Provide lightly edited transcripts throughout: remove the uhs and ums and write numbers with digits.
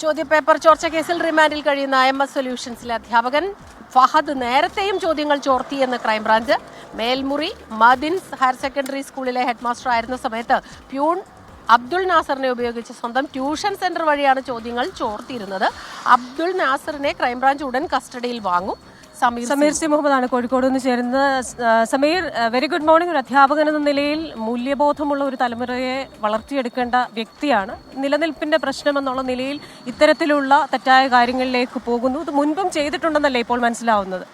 ചോദ്യപേപ്പർ ചോർച്ച കേസിൽ റിമാൻഡിൽ കഴിയുന്ന MS സൊല്യൂഷൻസിലെ അധ്യാപകൻ ഫഹദ് നേരത്തെയും ചോദ്യങ്ങൾ ചോർത്തിയെന്ന് ക്രൈംബ്രാഞ്ച്. മേൽമുറി മദിൻസ് ഹയർ സെക്കൻഡറി സ്കൂളിലെ ഹെഡ്മാസ്റ്റർ ആയിരുന്ന സമയത്ത് പ്യൂൺ അബ്ദുൾ നാസറിനെ ഉപയോഗിച്ച് സ്വന്തം ട്യൂഷൻ സെന്റർ വഴിയാണ് ചോദ്യങ്ങൾ ചോർത്തിയിരുന്നത്. അബ്ദുൾ നാസറിനെ ക്രൈംബ്രാഞ്ച് ഉടൻ കസ്റ്റഡിയിൽ വാങ്ങും. സമീർ സി മുഹമ്മദാണ് കോഴിക്കോട് നിന്ന് ചേരുന്നത്. Sameer, very good morning. ഒരു അധ്യാപകൻ എന്ന നിലയിൽ മൂല്യബോധമുള്ള ഒരു തലമുറയെ വളർത്തിയെടുക്കേണ്ട വ്യക്തിയാണ്. നിലനിൽപ്പിന്റെ പ്രശ്നം എന്നുള്ള നിലയിൽ ഇത്തരത്തിലുള്ള തെറ്റായ കാര്യങ്ങളിലേക്ക് പോകുന്നു. ഇത് മുൻപും ചെയ്തിട്ടുണ്ടെന്നല്ലേ ഇപ്പോൾ മനസ്സിലാവുന്നത്?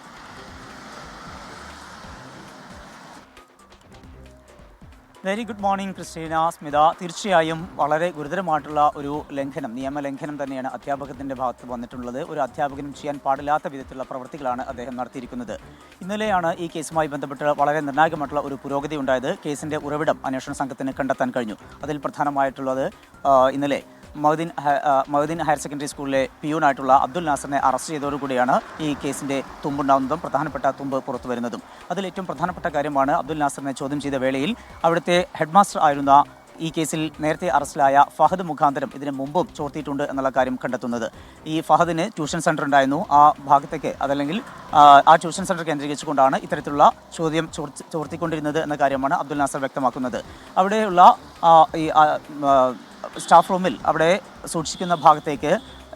Very good morning Christina, Smitha. തീർച്ചയായും വളരെ ഗുരുതരമായിട്ടുള്ള ഒരു ലംഘനം, നിയമലംഘനം തന്നെയാണ് അധ്യാപകത്തിൻ്റെ ഭാഗത്ത് വന്നിട്ടുള്ളത്. ഒരു അധ്യാപകനും ചെയ്യാൻ പാടില്ലാത്ത വിധത്തിലുള്ള പ്രവൃത്തികളാണ് അദ്ദേഹം നടത്തിയിരിക്കുന്നത്. ഇന്നലെയാണ് ഈ കേസുമായി ബന്ധപ്പെട്ട് വളരെ നിർണായകമായിട്ടുള്ള ഒരു പുരോഗതി ഉണ്ടായത്. കേസിൻ്റെ ഉറവിടം അന്വേഷണ സംഘത്തിന് കണ്ടെത്താൻ കഴിഞ്ഞു. അതിൽ പ്രധാനമായിട്ടുള്ളത് ഇന്നലെ മഹദിൻ ഹയർ സെക്കൻഡറി സ്കൂളിലെ പിയൂണായിട്ടുള്ള അബ്ദുൾ നാസറിനെ അറസ്റ്റ് ചെയ്തതോടുകൂടിയാണ് ഈ കേസിൻ്റെ തുമ്പുണ്ടാകുന്നതും പ്രധാനപ്പെട്ട തുമ്പ് പുറത്തു വരുന്നതും. അതിലേറ്റവും പ്രധാനപ്പെട്ട കാര്യമാണ് അബ്ദുൾ നാസറിനെ ചോദ്യം ചെയ്ത വേളയിൽ അവിടുത്തെ ഹെഡ്മാസ്റ്റർ ആയിരുന്ന ഈ കേസിൽ നേരത്തെ അറസ്റ്റിലായ ഫഹദ് മുഖാന്തരം ഇതിന് മുമ്പും ചോർത്തിയിട്ടുണ്ട് എന്നുള്ള കാര്യം കണ്ടെത്തുന്നത്. ഈ ഫഹദിന് ട്യൂഷൻ സെൻറ്റർ ഉണ്ടായിരുന്നു. ആ ഭാഗത്തേക്ക് അതല്ലെങ്കിൽ ആ ട്യൂഷൻ സെൻറ്റർ കേന്ദ്രീകരിച്ചുകൊണ്ടാണ് ഇത്തരത്തിലുള്ള ചോദ്യം ചോർത്തിക്കൊണ്ടിരുന്നത് എന്ന കാര്യമാണ് അബ്ദുൾ നാസർ വ്യക്തമാക്കുന്നത്. അവിടെയുള്ള ഈ സ്റ്റാഫ് റൂമിൽ അവിടെ സൂക്ഷിക്കുന്ന ഭാഗത്തേക്ക്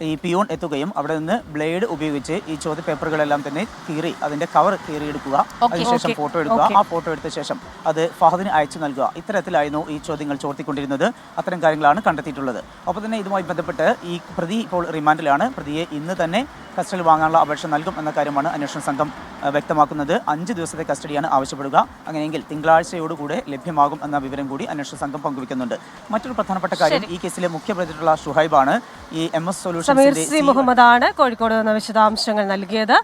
ഈ പിയൂൺ എത്തുകയും അവിടെ നിന്ന് ബ്ലേഡ് ഉപയോഗിച്ച് ഈ ചോദ്യ പേപ്പറുകളെല്ലാം തന്നെ കീറി അതിന്റെ കവർ കീറിയെടുക്കുക, അതിനുശേഷം ഫോട്ടോ എടുക്കുക, ആ ഫോട്ടോ എടുത്ത ശേഷം അത് ഫഹദിന് അയച്ചു നൽകുക. ഇത്തരത്തിലായിരുന്നു ഈ ചോദ്യങ്ങൾ ചോർത്തിക്കൊണ്ടിരുന്നത്. അത്തരം കാര്യങ്ങളാണ് കണ്ടെത്തിയിട്ടുള്ളത്. അപ്പോൾ തന്നെ ഇതുമായി ബന്ധപ്പെട്ട് ഈ പ്രതി ഇപ്പോൾ റിമാൻഡിലാണ്. പ്രതിയെ ഇന്ന് തന്നെ കസ്റ്റഡിയിൽ വാങ്ങാനുള്ള അപേക്ഷ നൽകും എന്ന കാര്യമാണ് അന്വേഷണ സംഘം വ്യക്തമാക്കുന്നത്. 5 ദിവസത്തെ കസ്റ്റഡിയാണ് ആവശ്യപ്പെടുക. അങ്ങനെയെങ്കിൽ തിങ്കളാഴ്ചയോടുകൂടെ ലഭ്യമാകും എന്ന വിവരം കൂടി അന്വേഷണ സംഘം പങ്കുവയ്ക്കുന്നുണ്ട്. മറ്റൊരു പ്രധാനപ്പെട്ട കാര്യം, ഈ കേസിലെ മുഖ്യപ്രതിയായിട്ടുള്ള ഷുഹൈബാണ്. ഈ MS സൊല്യൂഷൻ സമീർ സി മുഹമ്മദാണ് കോഴിക്കോട് നിന്ന് വിശദാംശങ്ങൾ നൽകിയത്.